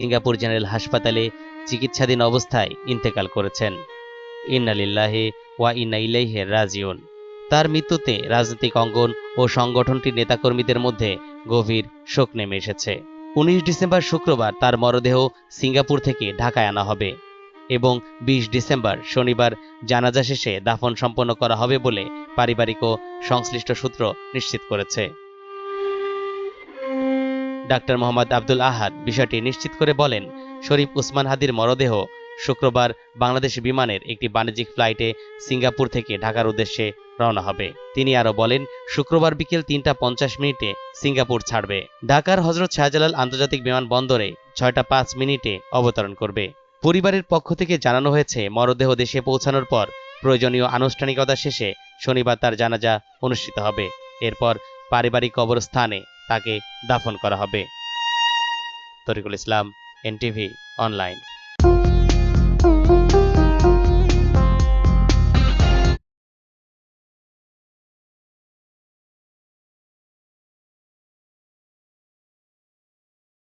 Singapore general হাসপাতালে চিকিৎসাধীন অবস্থায় ইন্তেকাল করেছেন। ইন্না লিল্লাহি ওয়া ইন্না ইলাইহি রাজিউন। তার মৃত্যুতে রাজনৈতিক অঙ্গন ও সংগঠনটির নেতাকর্মীদের মধ্যে গভীর শোক নেমে এসেছে। 19 ডিসেম্বর শুক্রবার তার মরদেহ সিঙ্গাপুর থেকে ঢাকায় আনা হবে এবং 20 ডিসেম্বর শনিবার জানাজা শেষে দাফন সম্পন্ন করা হবে বলে পারিবারিক ও সংশ্লিষ্ট সূত্র নিশ্চিত করেছে। ডাক্তার মোহাম্মদ আব্দুল আহাদ বিষয়টি নিশ্চিত করে বলেন, শরীফ উসমান হাদির মরদেহ শুক্রবার বাংলাদেশ বিমানের একটি বাণিজ্যিক ফ্লাইটে সিঙ্গাপুর থেকে ঢাকার উদ্দেশ্যে রওনা হবে। তিনি আরও বলেন, শুক্রবার বিকেল 3টা 50 সিঙ্গাপুর ছাড়বে। ঢাকার হজরত শাহজালাল আন্তর্জাতিক বিমানবন্দরে 6টা 5 অবতরণ করবে। পরিবারের পক্ষ থেকে জানানো হয়েছে, মরদেহ দেশে পৌঁছানোর পর প্রয়োজনীয় আনুষ্ঠানিকতা শেষে শনিবার তার জানাজা অনুষ্ঠিত হবে। এরপর পারিবারিক কবরস্থানে তাকে দাফন করা হবে। তরিকুল ইসলাম, এনটিভি অনলাইন।